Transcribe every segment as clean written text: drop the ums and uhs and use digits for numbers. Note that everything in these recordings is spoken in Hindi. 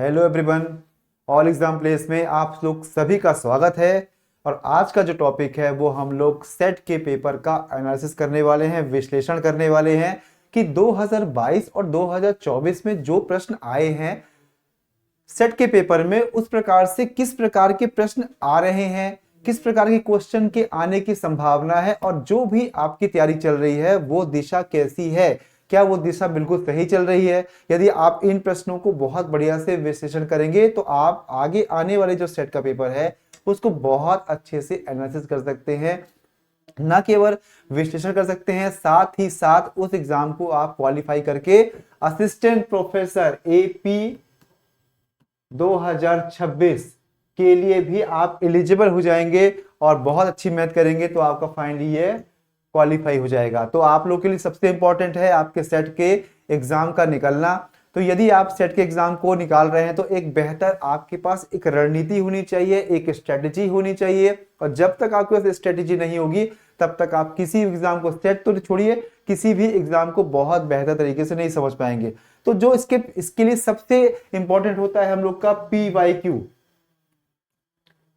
Hello everyone, all exam place में आप लोग सभी का स्वागत है। और आज का जो टॉपिक है वो हम लोग सेट के पेपर का एनालिसिस करने वाले हैं, विश्लेषण करने वाले हैं कि 2022 और 2024 में जो प्रश्न आए हैं सेट के पेपर में, उस प्रकार से किस प्रकार के प्रश्न आ रहे हैं, किस प्रकार के क्वेश्चन के आने की संभावना है और जो भी आपकी तैयारी चल रही है वो दिशा कैसी है, क्या वो दिशा बिल्कुल सही चल रही है। यदि आप इन प्रश्नों को बहुत बढ़िया से विश्लेषण करेंगे तो आप आगे आने वाले जो सेट का पेपर है उसको बहुत अच्छे से एनालिसिस कर सकते हैं। न केवल विश्लेषण कर सकते हैं, साथ ही साथ उस एग्जाम को आप क्वालिफाई करके असिस्टेंट प्रोफेसर एपी 2026 के लिए भी आप एलिजिबल हो जाएंगे और बहुत अच्छी मैथ करेंगे तो आपका फाइनली ये क्वालिफाई हो जाएगा। तो आप लोग के लिए सबसे इंपॉर्टेंट है आपके सेट के एग्जाम का निकलना। तो यदि आप सेट के एग्जाम को निकाल रहे हैं तो एक बेहतर आपके पास एक रणनीति होनी चाहिए, एक स्ट्रेटेजी होनी चाहिए। और जब तक आपके पास स्ट्रेटेजी नहीं होगी तब तक आप किसी एग्जाम को, सेट तो छोड़िए, किसी भी एग्जाम को बहुत बेहतर तरीके से नहीं समझ पाएंगे। तो जो इसके लिए सबसे इंपॉर्टेंट होता है हम लोग का पीवाईक्यू।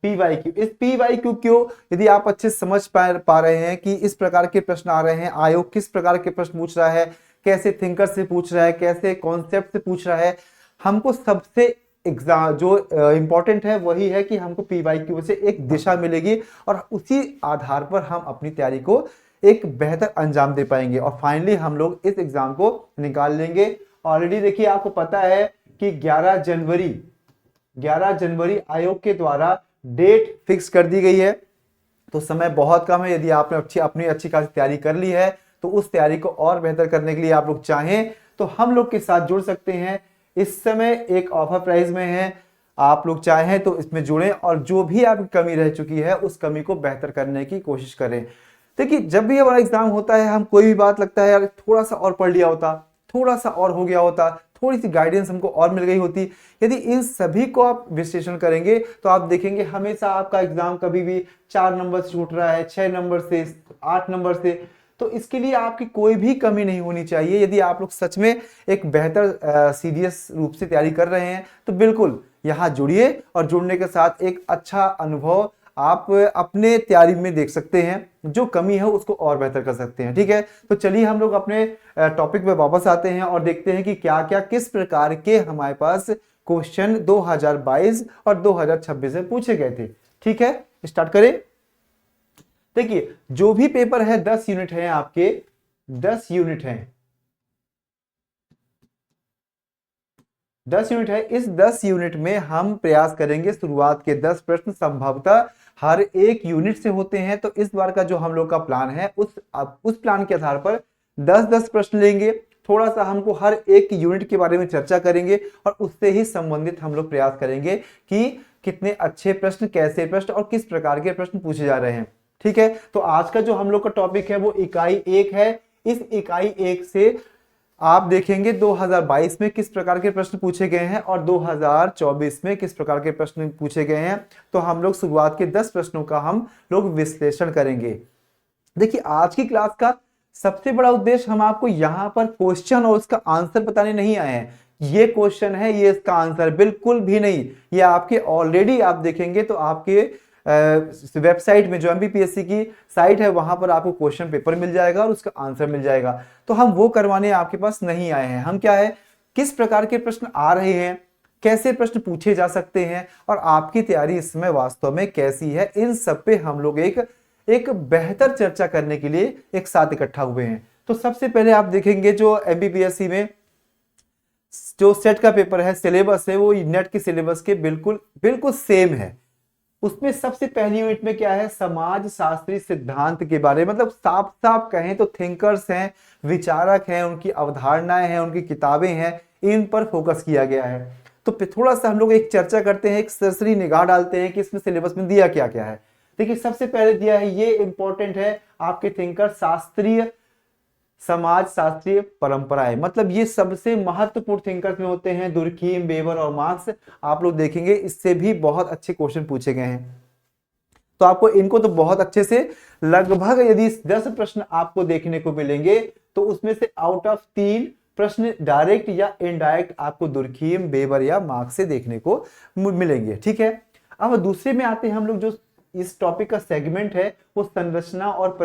इस पीवाईक्यू क्यों, यदि आप अच्छे समझ पा रहे हैं कि इस प्रकार के प्रश्न आ रहे हैं, आयोग किस प्रकार के प्रश्न पूछ रहा है, कैसे थिंकर से पूछ रहा है, कैसे कॉन्सेप्ट से पूछ रहा है, हमको सबसे एग्जाम जो इंपॉर्टेंट है वही है कि हमको पीवाईक्यू से एक दिशा मिलेगी और उसी आधार पर हम अपनी तैयारी को एक बेहतर अंजाम दे पाएंगे और फाइनली हम लोग इस एग्जाम को निकाल लेंगे। ऑलरेडी देखिए आपको पता है कि 11 जनवरी आयोग के द्वारा डेट फिक्स कर दी गई है। तो समय बहुत कम है। यदि आपने अपनी अच्छी खासी तैयारी कर ली है तो उस तैयारी को और बेहतर करने के लिए आप लोग चाहें तो हम लोग के साथ जुड़ सकते हैं। इस समय एक ऑफर प्राइस में है, आप लोग चाहें तो इसमें जुड़ें और जो भी आपकी कमी रह चुकी है उस कमी को बेहतर करने की कोशिश करें। देखिए जब भी हमारा एग्जाम होता है हम कोई भी बात लगता है यार थोड़ा सा और पढ़ लिया होता, थोड़ा सा और हो गया होता, थोड़ी सी गाइडेंस हमको और मिल गई होती। यदि इन सभी को आप विश्लेषण करेंगे तो आप देखेंगे हमेशा आपका एग्जाम कभी भी 4 नंबर से छूट रहा है, 6 नंबर से, 8 नंबर से। तो इसके लिए आपकी कोई भी कमी नहीं होनी चाहिए। यदि आप लोग सच में एक बेहतर सीरियस रूप से तैयारी कर रहे हैं तो बिल्कुल यहाँ जुड़िए और जुड़ने के साथ एक अच्छा अनुभव आप अपने तैयारी में देख सकते हैं। जो कमी है उसको और बेहतर कर सकते हैं। ठीक है, तो चलिए हम लोग अपने टॉपिक पे वापस आते हैं और देखते हैं कि क्या क्या किस प्रकार के हमारे पास क्वेश्चन 2022 और 2026 में पूछे गए थे। ठीक है, स्टार्ट करें। देखिए जो भी पेपर है 10 यूनिट है, आपके 10 यूनिट है, 10 यूनिट है। इस 10 यूनिट में हम प्रयास करेंगे शुरुआत के 10 प्रश्न संभवतः हर एक यूनिट से होते हैं। तो इस बार का जो हम लोग का प्लान है उस प्लान के आधार पर 10-10 प्रश्न लेंगे। थोड़ा सा हमको हर एक यूनिट के बारे में चर्चा करेंगे और उससे ही संबंधित हम लोग प्रयास करेंगे कि कितने अच्छे प्रश्न, कैसे प्रश्न और किस प्रकार के प्रश्न पूछे जा रहे हैं। ठीक है, तो आज का जो हम लोग का टॉपिक है वो इकाई 1 है। इस इकाई 1 से आप देखेंगे 2022 में किस प्रकार के प्रश्न पूछे गए हैं और 2024 में किस प्रकार के प्रश्न पूछे गए हैं। तो हम लोग शुरुआत के 10 प्रश्नों का हम लोग विश्लेषण करेंगे। देखिए आज की क्लास का सबसे बड़ा उद्देश्य, हम आपको यहाँ पर क्वेश्चन और उसका आंसर बताने नहीं आए हैं। ये क्वेश्चन है, ये इसका आंसर, बिल्कुल भी नहीं। ये आपके ऑलरेडी आप देखेंगे तो आपके वेबसाइट में जो एमपीपीएससी की साइट है वहां पर आपको क्वेश्चन पेपर मिल जाएगा और उसका आंसर मिल जाएगा। तो हम वो करवाने आपके पास नहीं आए हैं। हम क्या है, किस प्रकार के प्रश्न आ रहे हैं, कैसे प्रश्न पूछे जा सकते हैं और आपकी तैयारी इस समय वास्तव में कैसी है, इन सब पे हम लोग एक बेहतर चर्चा करने के लिए एक साथ इकट्ठा हुए हैं। तो सबसे पहले आप देखेंगे जो एमपीपीएससी में जो सेट का पेपर है, सिलेबस है, वो नेट के सिलेबस के बिल्कुल सेम है। उसमें सबसे पहली यूनिट में क्या है, समाज शास्त्री सिद्धांत के बारे में, मतलब साफ साफ कहें तो थिंकर्स हैं, विचारक हैं, उनकी अवधारणाएं हैं, उनकी किताबें हैं, इन पर फोकस किया गया है। तो थोड़ा सा हम लोग एक चर्चा करते हैं, एक सरसरी निगाह डालते हैं कि इसमें सिलेबस में दिया क्या क्या है। देखिए सबसे पहले दिया है, ये इंपॉर्टेंट है, आपके थिंकर शास्त्रीय समाज शास्त्रीय परंपराएं, मतलब ये सबसे महत्वपूर्ण थिंकर्स में होते हैं, दुर्खीम, वेबर और मार्क्स। आप लोग देखेंगे इससे भी बहुत अच्छे क्वेश्चन पूछे गए हैं। तो आपको इनको तो बहुत अच्छे से, लगभग यदि 10 प्रश्न आपको देखने को मिलेंगे तो उसमें से आउट ऑफ 3 प्रश्न डायरेक्ट या इनडायरेक्ट आपको दुर्खिम, बेबर या मार्क्स से देखने को मिलेंगे। ठीक है, अब दूसरे में आते हैं हम लोग। जो इस टॉपिक का सेगमेंट है वो संरचना और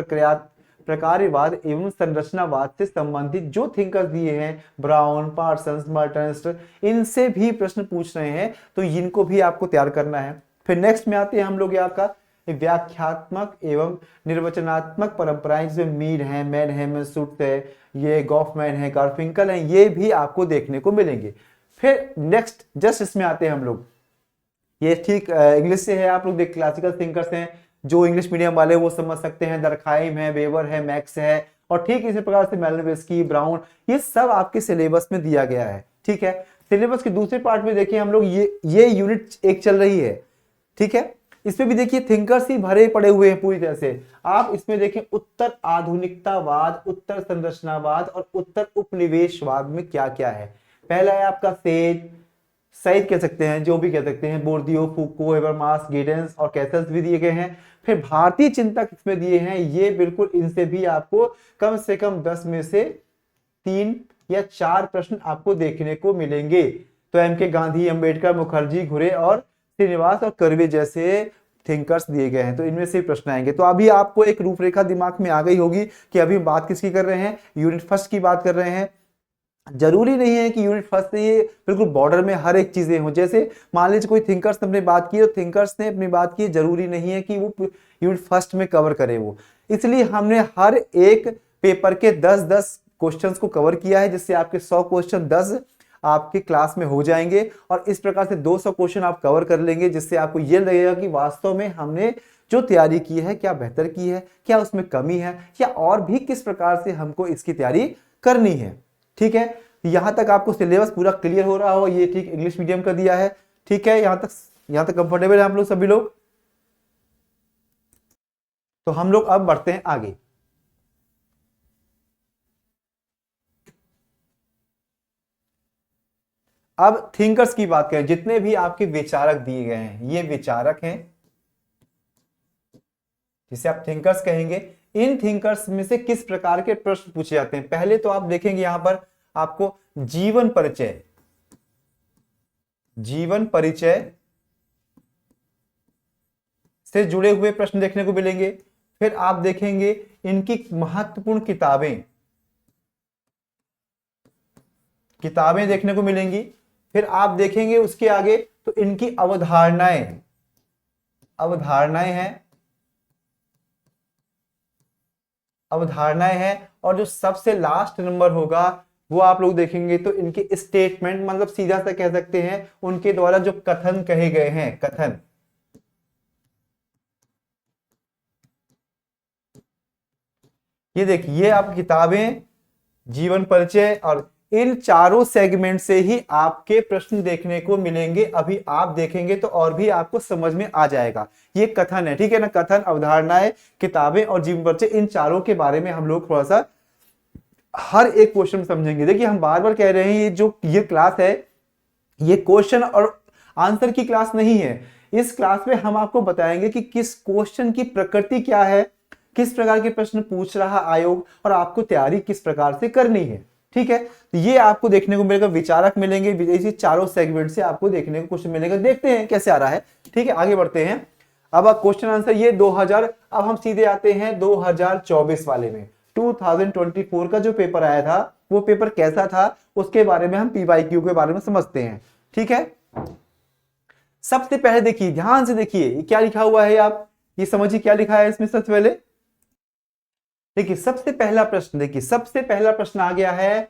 प्रकार्यवाद एवं संरचनावाद से संबंधित जो थिंकर्स दिए हैं, ब्राउन, पार्सन्स, मर्टन्स, इनसे भी प्रश्न पूछ रहे हैं, तो इनको भी आपको तैयार करना है। फिर नेक्स्ट में आते हैं हम लोग आपका व्याख्यात्मक एवं निर्वचनात्मक परंपराएं, जैसे मीड है, मैनहेम, सुट है, ये गॉफमैन है, गार्फिंकल है, ये भी आपको देखने को मिलेंगे। फिर नेक्स्ट जस्ट इसमें आते हैं हम लोग, ये ठीक इंग्लिश से है, आप लोग देख क्लासिकल थिंकर्स हैं, जो इंग्लिश मीडियम वाले वो समझ सकते हैं, दरखाइम है, वेबर है, मैक्स है, और ठीक इसी प्रकार से मेलानोव्स्की, ब्राउन, ये सब आपके सिलेबस में दिया गया है। ठीक है, सिलेबस के दूसरे पार्ट में देखिए हम लोग, ये यूनिट 1 चल रही है। ठीक है, इसमें भी देखिए थिंकर्स ही भरे पड़े हुए हैं पूरी तरह से। आप इसमें देखें उत्तर आधुनिकतावाद, उत्तर संरचनावाद और उत्तर उपनिवेशवाद में क्या क्या है। पहला है आपका सईद कह सकते हैं, जो भी कह सकते हैं, बोर्दियो, फूको, हेबरमास, गिडेंस और कैसल्स भी दिए गए हैं। फिर भारतीय चिंतक इसमें दिए हैं, ये बिल्कुल इनसे भी आपको कम से कम 10 में से 3 या 4 प्रश्न आपको देखने को मिलेंगे। तो एम.के. गांधी, अंबेडकर, मुखर्जी, घुरे और श्रीनिवास और कर्वे जैसे थिंकर्स दिए गए हैं, तो इनमें से प्रश्न आएंगे। तो अभी आपको एक रूपरेखा दिमाग में आ गई होगी कि अभी बात किसकी कर रहे हैं, यूनिट फर्स्ट की बात कर रहे हैं। जरूरी नहीं है कि यूनिट फर्स्ट से ये बिल्कुल बॉर्डर में हर एक चीजें हो। जैसे मान लीजिए कोई थिंकर्स ने अपनी बात की, तो थिंकर्स ने अपनी बात की, जरूरी नहीं है कि वो यूनिट फर्स्ट में कवर करे वो। इसलिए हमने हर एक पेपर के 10-10 क्वेश्चंस को कवर किया है, जिससे आपके 100 क्वेश्चन 10 आपके क्लास में हो जाएंगे, और इस प्रकार से 200 क्वेश्चन आप कवर कर लेंगे, जिससे आपको ये लगेगा कि वास्तव में हमने जो तैयारी की है क्या बेहतर की है, क्या उसमें कमी है, या और भी किस प्रकार से हमको इसकी तैयारी करनी है। ठीक है, यहां तक आपको सिलेबस पूरा क्लियर हो रहा हो, ये ठीक इंग्लिश मीडियम का दिया है। ठीक है, यहां तक कंफर्टेबल है आप लोग सभी लोग। तो हम लोग अब बढ़ते हैं आगे। अब थिंकर्स की बात करें, जितने भी आपके विचारक दिए गए हैं, ये विचारक हैं जिसे आप थिंकर्स कहेंगे। इन थिंकर्स में से किस प्रकार के प्रश्न पूछे जाते हैं। पहले तो आप देखेंगे यहां पर आपको जीवन परिचय से जुड़े हुए प्रश्न देखने को मिलेंगे। फिर आप देखेंगे इनकी महत्वपूर्ण किताबें देखने को मिलेंगी। फिर आप देखेंगे उसके आगे तो इनकी अवधारणाएं हैं, और जो सबसे लास्ट नंबर होगा वो आप लोग देखेंगे तो इनके स्टेटमेंट, मतलब सीधा सा कह सकते हैं उनके द्वारा जो कथन कहे गए हैं, कथन। ये देखिए, ये आप किताबें, जीवन परिचय, और इन चारों सेगमेंट से ही आपके प्रश्न देखने को मिलेंगे। अभी आप देखेंगे तो और भी आपको समझ में आ जाएगा। ये कथन है, ठीक है ना, कथन, अवधारणाएं, किताबें और जीवन परिचय, इन चारों के बारे में हम लोग थोड़ा सा हर एक क्वेश्चन समझेंगे। देखिए, हम बार बार कह रहे हैं ये क्लास है, ये क्वेश्चन और आंसर की क्लास नहीं है। इस क्लास में हम आपको बताएंगे कि किस क्वेश्चन की प्रकृति क्या है, किस प्रकार के प्रश्न पूछ रहा आयोग, और आपको तैयारी किस प्रकार से करनी है। ठीक है, तो ये आपको देखने को मिलेगा, विचारक मिलेंगे, इसी चारों सेगमेंट से आपको देखने को क्वेश्चन मिलेगा। देखते हैं कैसे आ रहा है। ठीक है, आगे बढ़ते हैं। अब क्वेश्चन आंसर ये 2000, अब हम सीधे आते हैं 2024 वाले में। 2024 का जो पेपर आया था वो पेपर कैसा था, उसके बारे में हम PYQ के बारे में समझते हैं। ठीक है, सबसे पहले देखिए, ध्यान से देखिए क्या लिखा हुआ है, आप ये समझिए क्या लिखा है इसमें। सबसे पहले देखिए, सबसे पहला प्रश्न आ गया है,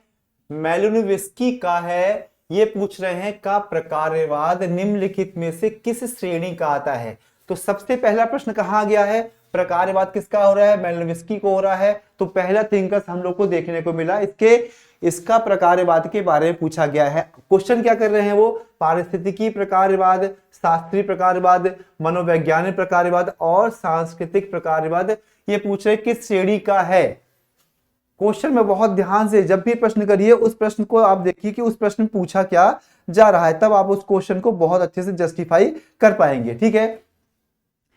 मेलानोव्स्की का है। ये पूछ रहे हैं का प्रकारवाद निम्नलिखित में से किस श्रेणी का आता है। तो सबसे पहला प्रश्न कहां गया है, प्रकारवाद किसका हो रहा है, मेलानोव्स्की को हो रहा है। तो पहला थिंकर्स हम लोग को देखने को मिला, इसका प्रकारवाद के बारे में पूछा गया है। क्वेश्चन क्या कर रहे हैं वो, पारिस्थितिकी प्रकारवाद, शास्त्रीय प्रकारवाद, मनोवैज्ञानिक प्रकारवाद और सांस्कृतिक प्रकारवाद, ये पूछ रहे किस श्रेणी का है। क्वेश्चन में बहुत ध्यान से जब भी प्रश्न करिए, उस प्रश्न को आप देखिए कि उस प्रश्न में पूछा क्या जा रहा है, तब आप उस क्वेश्चन को बहुत अच्छे से जस्टिफाई कर पाएंगे। ठीक है,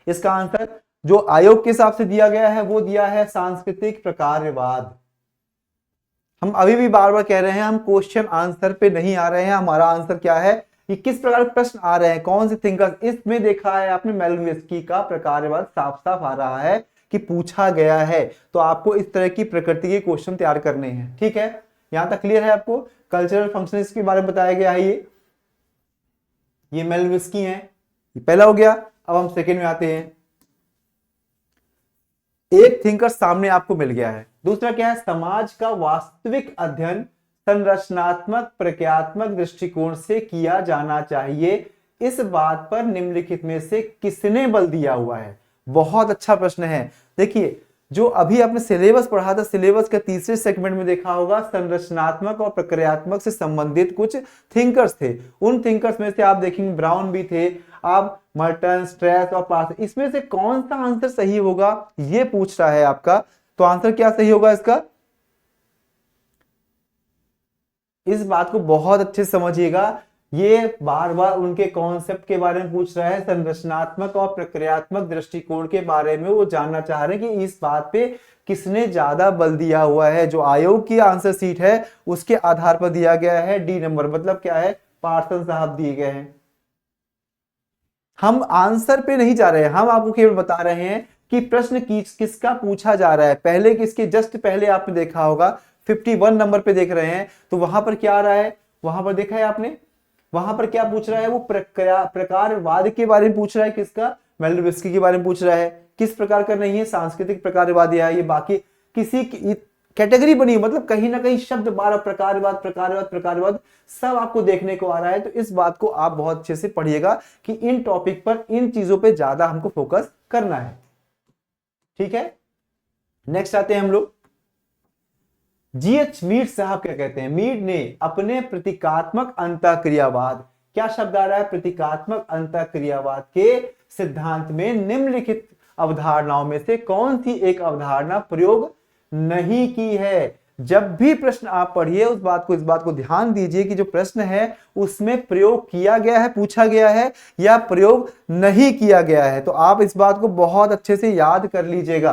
इसका आंसर जो आयोग के हिसाब से दिया गया है वो दिया है सांस्कृतिक प्रकारवाद। हम अभी भी बार बार कह रहे हैं, हम क्वेश्चन आंसर पे नहीं आ रहे हैं। हमारा आंसर क्या है कि किस प्रकार के प्रश्न आ रहे हैं, कौन से थिंकर्स। इसमें देखा है आपने मेलिनोव्स्की का प्रकारवाद साफ साफ आ रहा है कि पूछा गया है। तो आपको इस तरह की प्रकृति के क्वेश्चन तैयार करने हैं। ठीक है, यहां तक क्लियर है आपको। कल्चरल फंक्शन के बारे में बताया गया है। ये मेलिनोव्स्की है, ये पहला हो गया। अब हम सेकंड में आते हैं। एक थिंकर सामने आपको मिल गया है। दूसरा क्या है, समाज का वास्तविक अध्ययन संरचनात्मक प्रक्रियात्मक दृष्टिकोण से किया जाना चाहिए। इस बात पर निम्नलिखित में से किसने बल दिया हुआ है? बहुत अच्छा प्रश्न है। देखिए, जो अभी आपने सिलेबस पढ़ा था, सिलेबस के तीसरे सेगमेंट में देखा होगा, संरचनात्मक और प्रक्रियात्मक से संबंधित कुछ थिंकर्स थे। उन थिंकर्स में से आप देखेंगे ब्राउन भी थे, आप मर्टन, स्ट्रेस और पार्सन, इसमें से कौन सा आंसर सही होगा ये पूछ रहा है आपका। तो आंसर क्या सही होगा इसका? इस बात को बहुत अच्छे से समझिएगा। ये बार बार उनके कॉन्सेप्ट के बारे में पूछ रहा है, संरचनात्मक और प्रक्रियात्मक दृष्टिकोण के बारे में वो जानना चाह रहे हैं कि इस बात पे किसने ज्यादा बल दिया हुआ है। जो आयोग की आंसर सीट है उसके आधार पर दिया गया है डी नंबर, मतलब क्या है, पार्सन साहब दिए गए हैं। हम आंसर पे नहीं जा रहे हैं, हम आपको केवल बता रहे हैं कि प्रश्न किसका पूछा जा रहा है। पहले किसके जस्ट पहले आपने देखा होगा 51 नंबर पे देख रहे हैं, तो वहां पर क्या आ रहा है, वहां पर देखा है आपने, वहां पर क्या पूछ रहा है, वो प्रकारवाद के बारे में पूछ रहा है। किसका? मेलिनोव्स्की के बारे में पूछ रहा है। किस प्रकार का नहीं है, सांस्कृतिक प्रकारवाद है ये। बाकी किसी कैटेगरी बनी, मतलब कहीं ना कहीं शब्द 12 प्रकारवाद प्रकारवाद प्रकारवाद सब आपको देखने को आ रहा है। तो इस बात को आप बहुत अच्छे से पढ़िएगा कि इन टॉपिक पर, इन चीजों पे ज्यादा हमको फोकस करना है। ठीक है, नेक्स्ट आते हैं हम लोग। जीएच मीड साहब क्या कहते हैं? मीड ने अपने प्रतीकात्मक अंतःक्रियावाद, क्या शब्द आ रहा है, प्रतीकात्मक अंतःक्रियावाद के सिद्धांत में निम्नलिखित अवधारणाओं में से कौन सी एक अवधारणा प्रयोग नहीं की है? जब भी प्रश्न आप पढ़िए इस बात को ध्यान दीजिए कि जो प्रश्न है उसमें प्रयोग किया गया है, पूछा गया है, या प्रयोग नहीं किया गया है। तो आप इस बात को बहुत अच्छे से याद कर लीजिएगा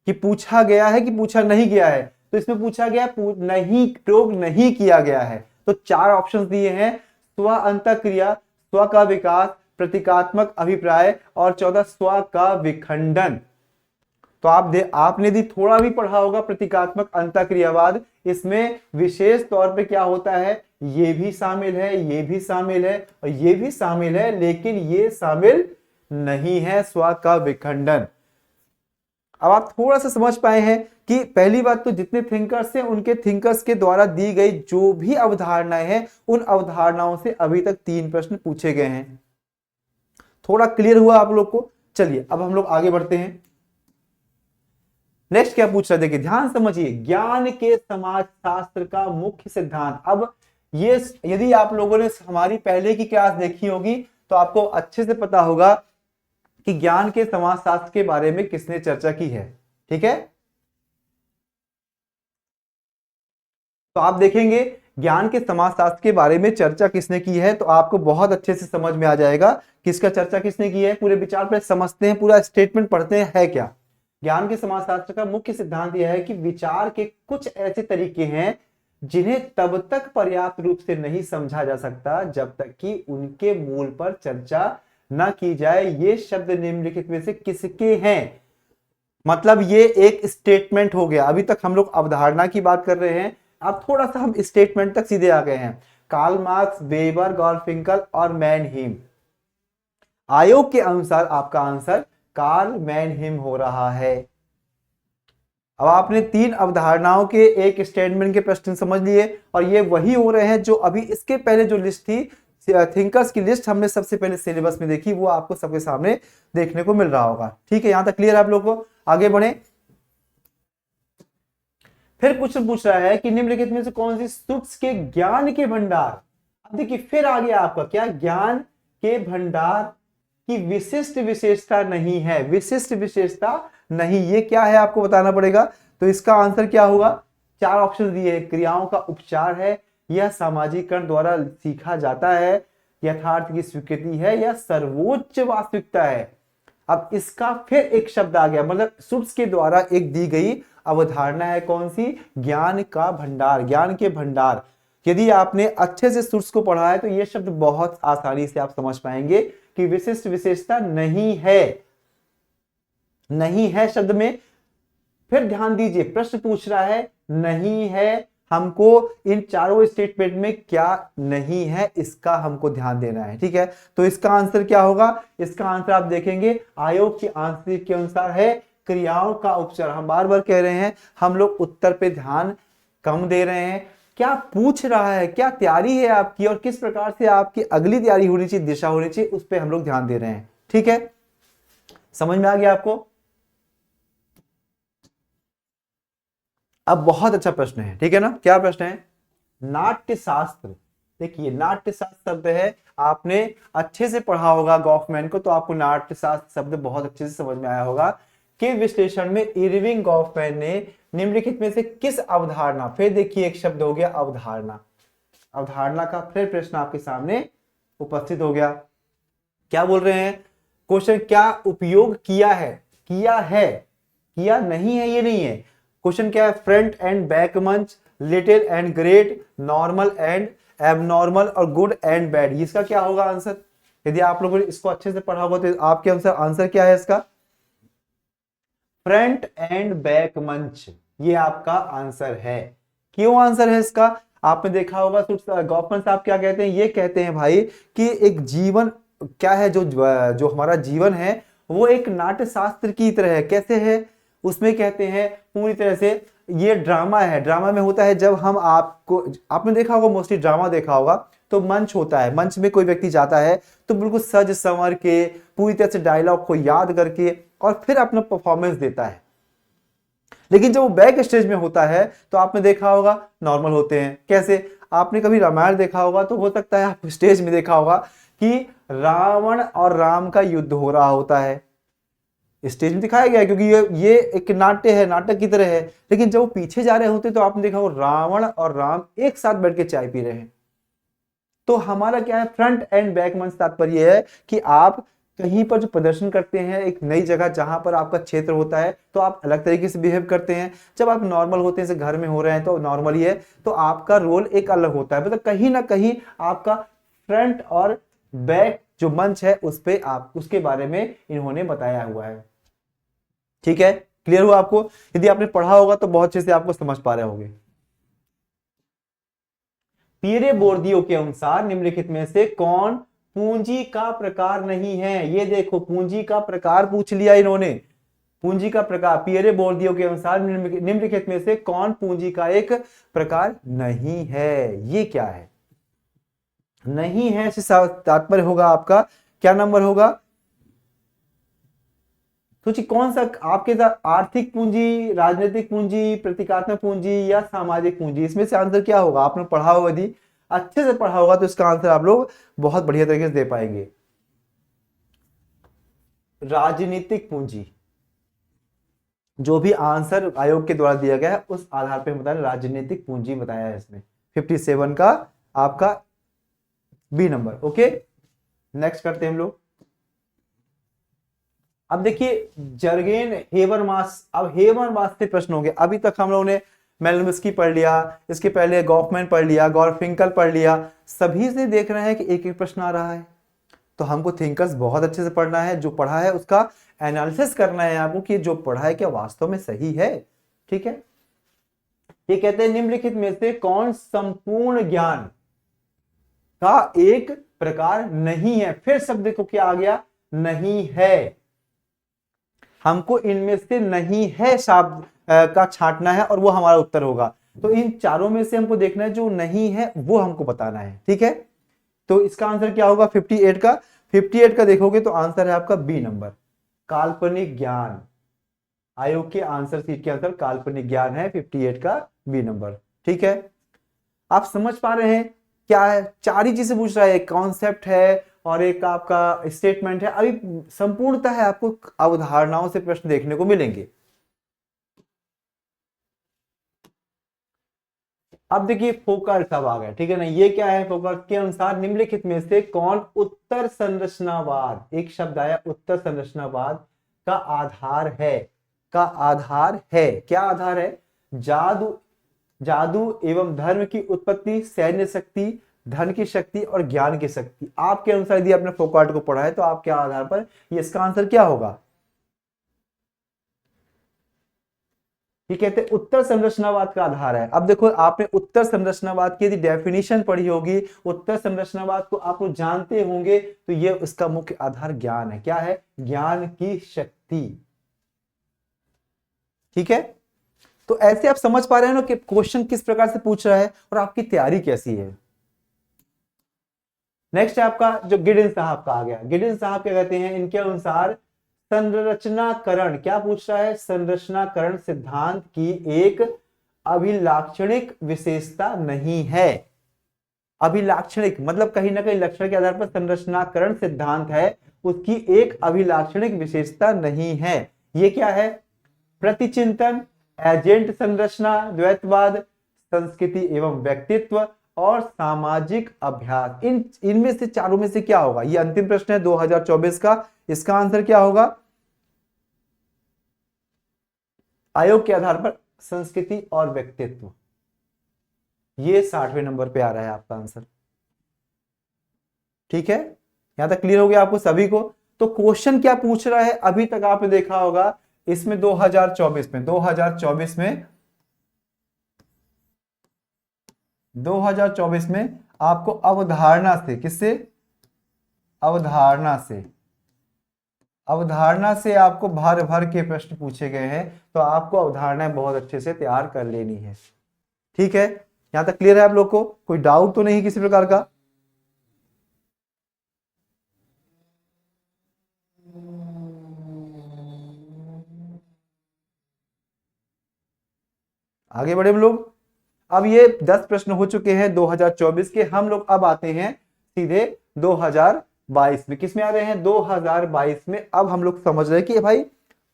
कि पूछा गया है कि पूछा नहीं गया है। तो इसमें पूछा गया नहीं, प्रयोग नहीं किया गया है। तो 4 ऑप्शंस दिए हैं, स्व अंतःक्रिया, स्व का विकास, प्रतीकात्मक अभिप्राय और 14 स्व का विखंडन। तो आपने यदि थोड़ा भी पढ़ा होगा प्रतीकात्मक अंतःक्रियावाद, इसमें विशेष तौर पे क्या होता है, ये भी शामिल है, ये भी शामिल है और ये भी शामिल है, लेकिन ये शामिल नहीं है स्व का विखंडन। अब आप थोड़ा सा समझ पाए हैं कि पहली बात तो जितने थिंकर्स हैं उनके थिंकर्स के द्वारा दी गई जो भी अवधारणाएं हैं, उन अवधारणाओं से अभी तक 3 प्रश्न पूछे गए हैं। थोड़ा क्लियर हुआ आप लोग को? चलिए अब हम लोग आगे बढ़ते हैं। नेक्स्ट क्या पूछ रहा है, देखिए ध्यान समझिए, ज्ञान के समाजशास्त्र का मुख्य सिद्धांत। अब ये यदि आप लोगों ने हमारी पहले की क्लास देखी होगी तो आपको अच्छे से पता होगा कि ज्ञान के समाजशास्त्र के बारे में किसने चर्चा की है। ठीक है, तो आप देखेंगे ज्ञान के समाजशास्त्र के बारे में चर्चा किसने की है, तो आपको बहुत अच्छे से समझ में आ जाएगा किसका चर्चा किसने की है। पूरे विचार पर समझते हैं, पूरा स्टेटमेंट पढ़ते हैं, है क्या। ज्ञान के समाजशास्त्र का मुख्य सिद्धांत यह है कि विचार के कुछ ऐसे तरीके हैं जिन्हें तब तक पर्याप्त रूप से नहीं समझा जा सकता जब तक कि उनके मूल पर चर्चा न की जाए। ये शब्द निम्नलिखित में से किसके हैं? मतलब ये एक स्टेटमेंट हो गया। अभी तक हम लोग अवधारणा की बात कर रहे हैं, अब थोड़ा सा हम स्टेटमेंट तक सीधे आ गए हैं। कार्ल मार्क्स, वेबर, गॉर्फिंकल और मैनहीम। आयोग के अनुसार आपका आंसर कार्ल मैनहीम हो रहा है। अब आपने 3 अवधारणाओं के एक स्टेटमेंट के प्रश्न समझ लिए, और ये वही हो रहे हैं जो अभी इसके पहले जो लिस्ट थी, थिंकर्स की लिस्ट हमने सबसे पहले सिलेबस में देखी, वो आपको सबके सामने देखने को मिल रहा होगा। ठीक है, यहां तक क्लियर आप लोगों को? आगे बढ़े। फिर क्वेश्चन पूछ रहा है कि निम्नलिखित में से कौन सी सुट्स के ज्ञान के भंडार। अब देखिए फिर आ गया आपका क्या, ज्ञान के भंडार की विशिष्ट विशेषता नहीं है। विशिष्ट विशेषता नहीं, ये क्या है आपको बताना पड़ेगा। तो इसका आंसर क्या होगा? 4 ऑप्शन दिए हैं। क्रियाओं का उपचार है, यह सामाजिकरण द्वारा सीखा जाता है, यथार्थ की स्वीकृति है, या सर्वोच्च वास्तविकता है। अब इसका फिर एक शब्द आ गया, मतलब सुट्स के द्वारा एक दी गई अवधारणा है, कौन सी? ज्ञान का भंडार, ज्ञान के भंडार। यदि आपने अच्छे से सुट्स को पढ़ा है तो ये शब्द बहुत आसानी से आप समझ पाएंगे कि विशिष्ट विशेषता नहीं है, नहीं है शब्द में। फिर ध्यान दीजिए, प्रश्न पूछ रहा है नहीं है, हमको इन चारों स्टेटमेंट में क्या नहीं है इसका हमको ध्यान देना है, ठीक है। तो इसका आंसर क्या होगा? इसका आंसर आप देखेंगे आयोग की आंसर के अनुसार है क्रियाओं का उपचार। हम बार बार कह रहे हैं, हम लोग उत्तर पे ध्यान कम दे रहे हैं। क्या पूछ रहा है, क्या तैयारी है आपकी, और किस प्रकार से आपकी अगली तैयारी होनी चाहिए, दिशा होनी चाहिए, उस पर हम लोग ध्यान दे रहे हैं, ठीक है। समझ में आ गया आपको? अब बहुत अच्छा प्रश्न है, ठीक है ना। क्या प्रश्न है? नाट्य शास्त्र। देखिए, नाट्य शास्त्र शब्द है, आपने अच्छे से पढ़ा होगा गॉफमैन को, तो आपको नाट्य शास्त्र शब्द बहुत अच्छे से समझ में आया होगा कि विश्लेषण में इरविंग गॉफमैन ने निम्नलिखित में से किस अवधारणा, फिर देखिए एक शब्द हो गया अवधारणा, अवधारणा का फिर प्रश्न आपके सामने उपस्थित हो गया। क्या बोल रहे हैं क्वेश्चन? क्या उपयोग किया है, किया है, किया नहीं है ये नहीं है। क्वेश्चन क्या है? फ्रंट एंड बैक मंच, little and great, normal and abnormal और गुड एंड बैड, इसका क्या होगा आंसर? यदि आप लोगों ने इसको अच्छे से पढ़ा होगा तो आपके अनुसार आंसर क्या है इसका? फ्रंट एंड बैक मंच, ये आपका आंसर है। क्यों आंसर है इसका? आपने देखा होगा गॉफमैन साहब क्या कहते हैं, ये कहते हैं भाई कि एक जीवन क्या है, जो हमारा जीवन है वो एक नाट्य शास्त्र की तरह है। कैसे है? उसमें कहते हैं पूरी तरह से ये ड्रामा है। ड्रामा में होता है जब हम आपको, आपने देखा होगा मोस्टली ड्रामा देखा होगा, तो मंच होता है, मंच में कोई व्यक्ति जाता है तो बिल्कुल सज संवर के पूरी तरह से डायलॉग को याद करके और फिर अपना परफॉर्मेंस देता है। लेकिन जब वो बैक स्टेज में होता है तो आपने देखा होगा नॉर्मल होते हैं। कैसे? आपने कभी रामायण देखा होगा तो हो सकता है आप स्टेज में देखा होगा कि रावण और राम का युद्ध हो रहा होता है, स्टेज में दिखाया गया है क्योंकि ये एक नाट्य है, नाटक की तरह है। लेकिन जब वो पीछे जा रहे होते तो आपने देखा होगा रावण और राम एक साथ बैठ के चाय पी रहे हैं। तो हमारा क्या है, फ्रंट एंड बैक मंच, तात्पर्य है कि आप कहीं पर जो प्रदर्शन करते हैं एक नई जगह जहां पर आपका क्षेत्र होता है तो आप अलग तरीके से बिहेव करते हैं। जब आप नॉर्मल होते हैं, जैसे घर में हो रहे हैं तो नॉर्मल ही है, तो आपका रोल एक अलग होता है। मतलब कहीं ना कहीं आपका फ्रंट और बैक जो मंच है उस पे आप उसके बारे में इन्होंने बताया हुआ है, ठीक है। क्लियर हुआ आपको? यदि आपने पढ़ा होगा तो बहुत अच्छे से आपको समझ पा रहे होंगे। पियरे बोर्दियो के अनुसार निम्नलिखित में से कौन पूंजी का प्रकार नहीं है? ये देखो, पूंजी का प्रकार पूछ लिया इन्होंने। पूंजी का प्रकार पियरे बोर्दियो के अनुसार निम्नलिखित में से कौन पूंजी का एक प्रकार नहीं है? ये क्या है? नहीं है से तात्पर्य होगा आपका क्या नंबर होगा? सोचिए कौन सा आपके साथ, आर्थिक पूंजी, राजनीतिक पूंजी, प्रतीकात्मक पूंजी या सामाजिक पूंजी, इसमें से आंसर क्या होगा? आपने पढ़ा होगा, यदि अच्छे से पढ़ा होगा तो इसका आंसर आप लोग बहुत बढ़िया तरीके से दे पाएंगे। राजनीतिक पूंजी, जो भी आंसर आयोग के द्वारा दिया गया है उस आधार पर हम बता रहे राजनीतिक पूंजी बताया है इसमें। 57 का आपका बी नंबर। ओके, नेक्स्ट करते हैं हम लोग। अब देखिए जर्गेन हेबरमास, अब हेबरमास से प्रश्न हो गए। अभी तक हम लोगों ने मेलमिस्की पढ़ लिया, इसके पहले गॉफमैन पढ़ लिया, गॉर्फिंकल पढ़ लिया, सभी से देख रहे हैं कि एक एक प्रश्न आ रहा है। तो हमको थिंकर्स बहुत अच्छे से पढ़ना है, जो पढ़ा है उसका एनालिसिस करना है आपको कि जो पढ़ा है क्या वास्तव में सही है, ठीक है। ये कहते हैं निम्नलिखित में से कौन संपूर्ण ज्ञान का एक प्रकार नहीं है? फिर शब्द को क्या आ गया? नहीं है। हमको इनमें से नहीं है शब्द का छांटना है और वो हमारा उत्तर होगा। तो इन चारों में से हमको देखना है जो नहीं है वो हमको बताना है, ठीक है। तो इसका आंसर क्या होगा? 58 का, 58 का देखोगे तो आंसर है आपका बी नंबर, काल्पनिक ज्ञान। आयोग के आंसर सीट के अंदर काल्पनिक ज्ञान है 58 का बी नंबर, ठीक है। आप समझ पा रहे हैं क्या है? चार ही चीजें पूछ रहा है, एक कॉन्सेप्ट है और एक आपका स्टेटमेंट है। अभी संपूर्णतः है आपको अवधारणाओं से प्रश्न देखने को मिलेंगे। अब देखिए फोकस अब आ गया, ठीक है ना। ये क्या है, फोकस के अनुसार निम्नलिखित में से कौन उत्तर संरचनावाद, एक शब्द आया उत्तर संरचनावाद, का आधार है, का आधार है, क्या आधार है? जादू, जादू एवं धर्म की उत्पत्ति, सैन्य शक्ति, धन की शक्ति और ज्ञान की शक्ति। आपके अनुसार यदि आपने फोकार्ट को पढ़ा है तो आपके आधार पर ये इसका आंसर क्या होगा? ये कहते हैं उत्तर संरचनावाद का आधार है। अब देखो आपने उत्तर संरचनावाद की यदि डेफिनेशन पढ़ी होगी, उत्तर संरचनावाद को आप लोग जानते होंगे, तो ये उसका मुख्य आधार ज्ञान है। क्या है? ज्ञान की शक्ति। ठीक है, तो ऐसे आप समझ पा रहे हैं ना कि क्वेश्चन किस प्रकार से पूछ रहा है और आपकी तैयारी कैसी है। नेक्स्ट है आपका जो गिडिन साहब का आ गया। गिडिन साहब क्या कहते हैं, इनके अनुसार संरचनाकरण, क्या पूछ रहा है? संरचनाकरण सिद्धांत की एक अभिलाक्षणिक विशेषता नहीं है। अभिलाक्षणिक मतलब कहीं ना कहीं लक्षण के आधार पर संरचनाकरण सिद्धांत है, उसकी एक अभिलाक्षणिक विशेषता नहीं है। ये क्या है? प्रतिचिंतन, एजेंट संरचना, द्वैतवाद, संस्कृति एवं व्यक्तित्व और सामाजिक अभ्यास। इनमें से चारों में से क्या होगा? ये अंतिम प्रश्न है 2024 का। इसका आंसर क्या होगा? आयोग के आधार पर संस्कृति और व्यक्तित्व। ये 60वें नंबर पे आ रहा है आपका आंसर। ठीक है, यहां तक क्लियर हो गया आपको सभी को? तो क्वेश्चन क्या पूछ रहा है अभी तक आपने देखा होगा इसमें 2024 में 2024 में आपको अवधारणा से, किससे? अवधारणा से आपको भर भर के प्रश्न पूछे गए हैं, तो आपको अवधारणाएं बहुत अच्छे से तैयार कर लेनी है। ठीक है, यहां तक क्लियर है आप लोग को? कोई डाउट तो नहीं किसी प्रकार का? आगे बढ़े हम लोग। अब ये 10 प्रश्न हो चुके हैं 2024 के। हम लोग अब आते हैं सीधे 2022 में। किस में आ रहे हैं? 2022 में। अब हम लोग समझ रहे हैं कि भाई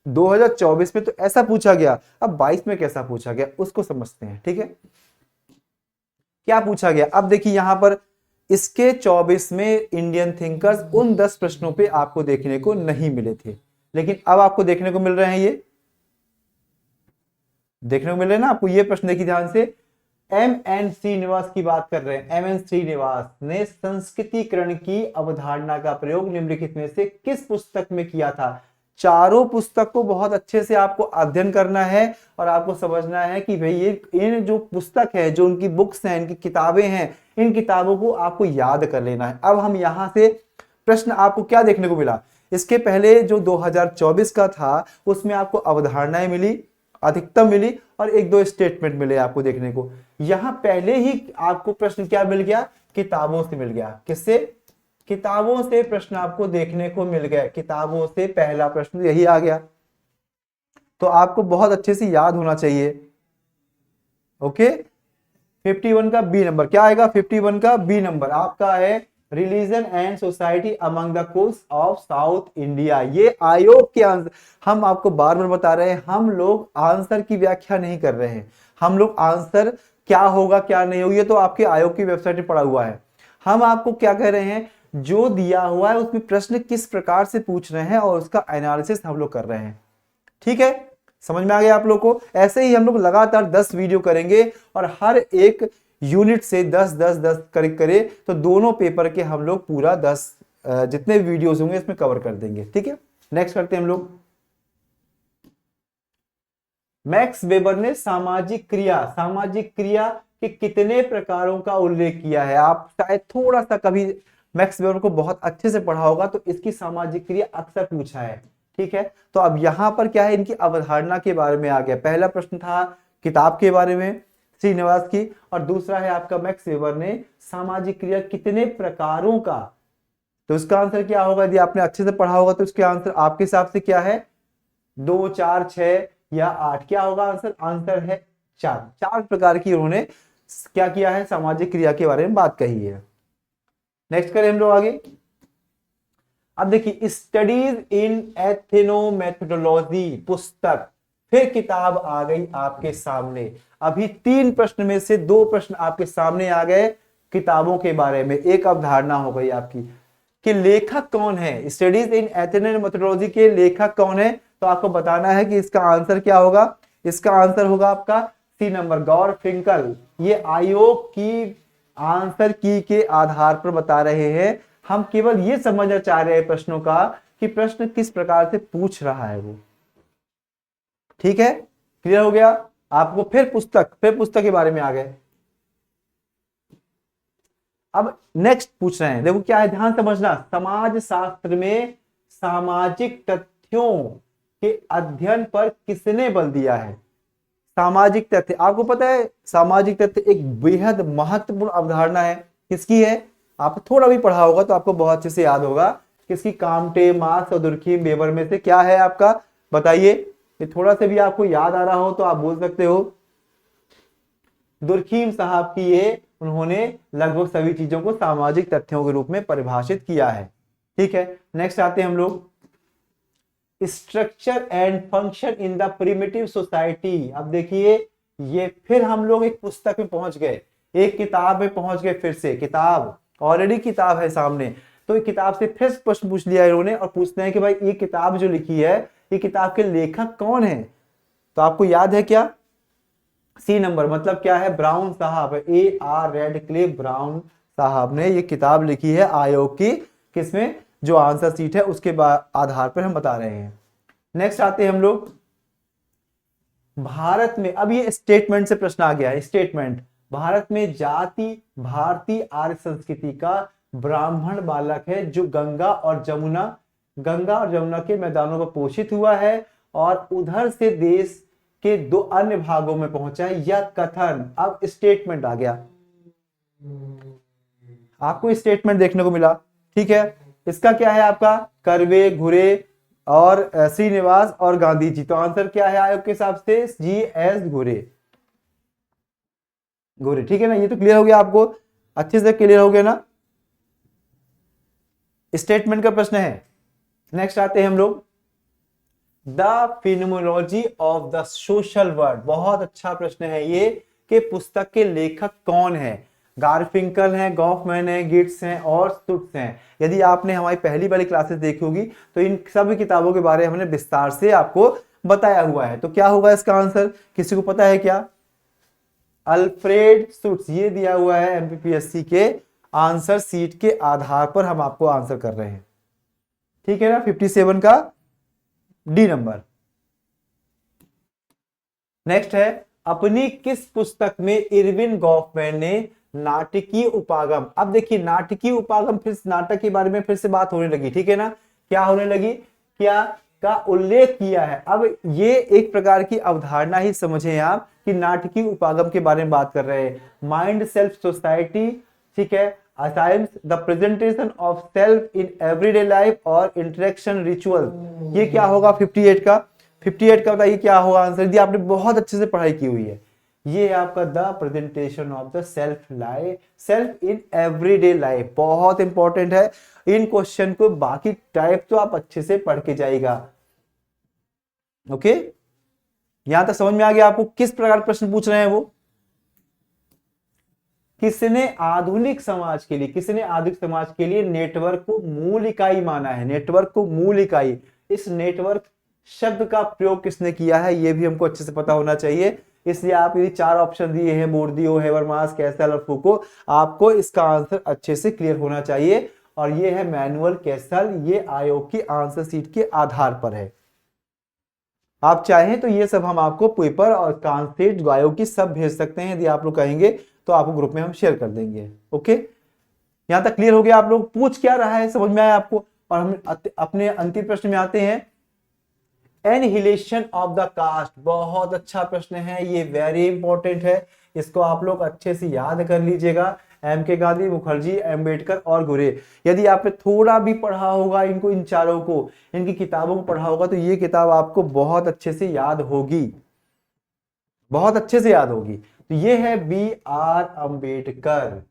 2024 में तो ऐसा पूछा गया, अब 22 में कैसा पूछा गया उसको समझते हैं। ठीक है, क्या पूछा गया? अब देखिए यहां पर इसके 24 में इंडियन थिंकर्स उन 10 प्रश्नों पे आपको देखने को नहीं मिले थे, लेकिन अब आपको देखने को मिल रहे हैं। ये देखने को मिल रहे हैं ना आपको ये प्रश्न? देखिए ध्यान से, एम एन श्रीनिवास की बात कर रहे हैं। एम एन श्रीनिवास ने संस्कृतिकरण की अवधारणा का प्रयोग निम्नलिखित में से किस पुस्तक में किया था? चारों पुस्तक को बहुत अच्छे से आपको अध्ययन करना है और आपको समझना है कि भाई ये इन जो पुस्तक है, जो उनकी बुक्स हैं, इनकी किताबें हैं, इन किताबों को आपको याद कर लेना है। अब हम यहां से प्रश्न आपको क्या देखने को मिला? इसके पहले जो 2024 का था उसमें आपको अवधारणाएं मिली, अधिकतम मिली, और एक दो स्टेटमेंट मिले आपको देखने को। यहां पहले ही आपको प्रश्न क्या मिल गया? किताबों से मिल गया। किससे? किताबों से प्रश्न आपको देखने को मिल गए। किताबों से पहला प्रश्न यही आ गया, तो आपको बहुत अच्छे से याद होना चाहिए। ओके, 51 का बी नंबर क्या आएगा? 51 का बी नंबर आपका है religion and society among the coast of South India. ये आयोग के आंसर, हम आपको बार बार बता रहे हैं, हम लोग आंसर की व्याख्या नहीं कर रहे हैं। हम लोग आंसर क्या होगा क्या नहीं होगा ये तो आपके आयोग की वेबसाइट पे पड़ा हुआ है। हम आपको क्या कह रहे हैं, जो दिया हुआ है उसमें प्रश्न किस प्रकार से पूछ रहे हैं और उसका एनालिसिस हम लोग कर रहे हैं। ठीक है, समझ में आ गया आप लोग को? ऐसे ही हम लोग लगातार 10 वीडियो करेंगे और हर एक यूनिट से 10 करे तो दोनों पेपर के हम लोग पूरा 10 जितने वीडियोस होंगे इसमें कवर कर देंगे। ठीक है, नेक्स्ट करते हैं हम लोग। मैक्स वेबर ने सामाजिक क्रिया के कितने प्रकारों का उल्लेख किया है? आप शायद थोड़ा सा कभी मैक्स वेबर को बहुत अच्छे से पढ़ा होगा, तो इसकी सामाजिक क्रिया अक्सर पूछा है। ठीक है, तो अब यहां पर क्या है, इनकी अवधारणा के बारे में आ गया। पहला प्रश्न था किताब के बारे में श्रीनिवास की, और दूसरा है आपका मैक्स वेबर ने सामाजिक क्रिया कितने प्रकारों का। तो इसका आंसर क्या होगा? यदि आपने अच्छे से पढ़ा होगा तो इसके आंसर आपके हिसाब से क्या है? 2, 4, 6 या 8? क्या होगा आंसर? आंसर है 4। 4 प्रकार की उन्होंने क्या किया है? सामाजिक क्रिया के बारे में बात कही है। नेक्स्ट करें हम लोग आगे। अब देखिए, स्टडीज इन एथेनोमेथोडोलॉजी पुस्तक फिर किताब आ गई आपके सामने। अभी 3 प्रश्न में से 2 प्रश्न आपके सामने आ गए किताबों के बारे में। एक अवधारणा हो गई आपकी कि लेखक कौन है, स्टडीज इन एथेनियन मेथोडोलॉजी के लेखक कौन है, तो आपको बताना है कि इसका आंसर क्या होगा। इसका आंसर होगा आपका सी नंबर, गौरफिंकल। ये आयोग की आंसर की के आधार पर बता रहे हैं। हम केवल ये समझना चाह रहे हैं प्रश्नों का कि प्रश्न किस प्रकार से पूछ रहा है वो। ठीक है, क्लियर हो गया आपको। फिर पुस्तक के बारे में आ गए। अब नेक्स्ट पूछ रहे हैं, देखो क्या है, ध्यान समझना। समाज शास्त्र में सामाजिक तथ्यों के अध्ययन पर किसने बल दिया है। सामाजिक तथ्य, आपको पता है सामाजिक तथ्य एक बेहद महत्वपूर्ण अवधारणा है। किसकी है, आप थोड़ा भी पढ़ा होगा तो आपको बहुत अच्छे से याद होगा। किसकी, काम्टे, मार्क्स और दुर्खीम वेबर में से क्या है आपका, बताइए। ये थोड़ा सा भी आपको याद आ रहा हो तो आप बोल सकते हो। दुर्खीम साहब की ये, उन्होंने लगभग सभी चीजों को सामाजिक तथ्यों के रूप में परिभाषित किया है। ठीक है, नेक्स्ट आते हैं हम लोग, structure and function in the primitive society. अब देखिए, ये फिर हम लोग एक पुस्तक में पहुंच गए, एक किताब में पहुंच गए। फिर से किताब, ऑलरेडी किताब है सामने, तो किताब से फिर प्रश्न पूछ लिया इन्होंने और पूछते हैं कि भाई ये किताब जो लिखी है, ये किताब के लेखक कौन है। तो आपको याद है क्या, सी नंबर, मतलब क्या है, ब्राउन साहब, AR रेडक्लिफ ब्राउन साहब ने ये किताब लिखी है आयोग की। किसमें, जो आंसर सीट है उसके आधार पर हम बता रहे हैं। नेक्स्ट आते हैं हम लोग, भारत में, अब ये स्टेटमेंट से प्रश्न आ गया है। स्टेटमेंट, भारत में जाति भारतीय आर्य संस्कृति का ब्राह्मण बालक है जो गंगा और जमुना के मैदानों पर पोषित हुआ है और उधर से देश के 2 अन्य भागों में पहुंचा है। यह कथन, अब स्टेटमेंट आ गया, आपको स्टेटमेंट देखने को मिला। ठीक है, इसका क्या है आपका, कर्वे, घुरे और श्रीनिवास और गांधी जी। तो आंसर क्या है आयोग के हिसाब से, GS घुरे। ठीक है ना, ये तो क्लियर हो गया आपको, अच्छे से क्लियर हो गया ना, स्टेटमेंट का प्रश्न है। नेक्स्ट आते हैं हम लोग, the phenomenology of the social word. बहुत अच्छा प्रश्न है ये कि पुस्तक के लेखक कौन है। गारफिंकल हैं, गॉफमैन हैं, गिट्स हैं और स्टुट्स हैं। यदि आपने हमारी पहली वाली क्लासेस देखी होगी तो इन सभी किताबों के बारे में हमने विस्तार से आपको बताया हुआ है। तो क्या होगा इसका आंसर, किसी को पता है क्या, अल्फ्रेड स्टुट्स, ये दिया हुआ है MPPSC के आंसर सीट के आधार पर हम आपको आंसर कर रहे हैं। ठीक है ना, 57 का डी नंबर। नेक्स्ट है, अपनी किस पुस्तक में इरविन गॉफमैन ने नाटकीय उपागम। अब देखिए, नाटकीय उपागम, फिर नाटक के बारे में फिर से बात होने लगी। ठीक है ना, क्या होने लगी, क्या का उल्लेख किया है। अब ये एक प्रकार की अवधारणा ही समझे आप कि नाटकीय उपागम के बारे में बात कर रहे हैं। माइंड सेल्फ सोसाइटी, ठीक है, assigns the presentation of self in everyday life और इंटरेक्शन रिचुअल। ये क्या होगा 58 का, 58 का बताइए क्या होगा आंसर, यदि आपने बहुत अच्छे से पढ़ाई की हुई है। ये आपका the presentation of the self in everyday life, बहुत इंपॉर्टेंट है। इन क्वेश्चन को बाकी टाइप तो आप अच्छे से पढ़ के जाएगा। ओके, यहां तक समझ में आ गया आपको किस प्रकार प्रश्न पूछ रहे हैं वो। किसने आधुनिक समाज के लिए नेटवर्क को मूल इकाई माना है। नेटवर्क को मूल इकाई, इस नेटवर्क शब्द का प्रयोग किसने किया है, यह भी हमको अच्छे से पता होना चाहिए। इसलिए आप यदि 4 ऑप्शन दिए हैं, बोर्डियो, हेबरमास, कैसल और फूको, आपको इसका आंसर अच्छे से क्लियर होना चाहिए। और ये है मैनुअल कैसल, ये आयोग की आंसर सीट के आधार पर है। आप चाहें तो ये सब हम आपको पेपर और ट्रांसलेट आयोग की सब भेज सकते हैं, यदि आप लोग कहेंगे तो आपको ग्रुप में हम शेयर कर देंगे। ओके, यहां तक क्लियर हो गया, आप लोग पूछ क्या रहा है समझ में आया आपको। और हम अपने अंतिम प्रश्न में आते हैं, एनहिलेशन ऑफ द कास्ट। बहुत अच्छा प्रश्न है ये, वेरी इंपॉर्टेंट है, इसको आप लोग अच्छे से याद कर लीजिएगा। MK गांधी, मुखर्जी, अंबेडकर और घुरे। यदि आपने थोड़ा भी पढ़ा होगा इनको, इन चारों को, इनकी किताबों को पढ़ा होगा तो ये किताब आपको बहुत अच्छे से याद होगी, बहुत अच्छे से याद होगी। तो ये है BR अंबेडकर,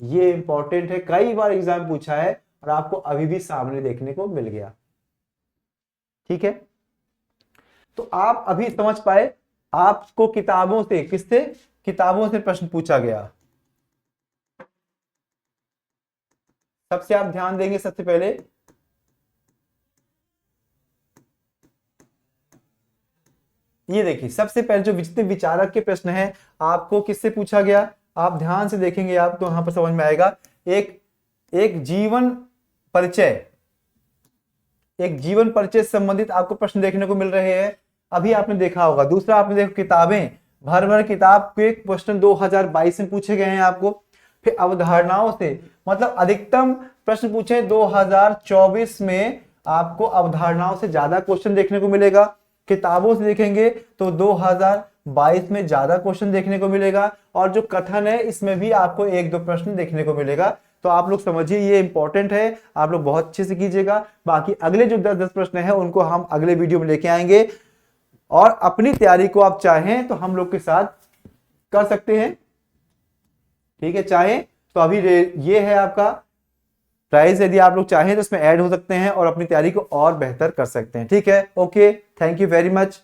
ये इंपॉर्टेंट है, कई बार एग्जाम पूछा है और आपको अभी भी सामने देखने को मिल गया। ठीक है, तो आप अभी समझ पाए, आपको किताबों से, किससे, किताबों से प्रश्न पूछा गया। सबसे आप ध्यान देंगे सबसे पहले, ये देखिए सबसे पहले जो जितने विचारक के प्रश्न है आपको किससे पूछा गया, आप ध्यान से देखेंगे आप तो यहां पर समझ में आएगा। एक एक जीवन परिचय, एक जीवन परिचय से संबंधित आपको प्रश्न देखने को मिल रहे हैं, अभी आपने देखा होगा। दूसरा आपने देखो किताबें, भर भर किताब के क्वेश्चन 2022 में पूछे गए हैं आपको। फिर अवधारणाओं से, मतलब अधिकतम प्रश्न पूछे 2024 में आपको अवधारणाओं से ज्यादा क्वेश्चन देखने को मिलेगा। किताबों से देखेंगे तो 2022 में ज्यादा क्वेश्चन देखने को मिलेगा, और जो कथन है इसमें भी आपको एक दो प्रश्न देखने को मिलेगा। तो आप लोग समझिए ये इंपॉर्टेंट है, आप लोग बहुत अच्छे से कीजिएगा। बाकी अगले जो 10-10 प्रश्न है उनको हम अगले वीडियो में लेके आएंगे, और अपनी तैयारी को आप चाहें तो हम लोग के साथ कर सकते हैं, ठीक है। चाहें तो अभी ये है आपका प्राइस, यदि आप लोग चाहें तो इसमें ऐड हो सकते हैं और अपनी तैयारी को और बेहतर कर सकते हैं, ठीक है। Okay, thank you very much.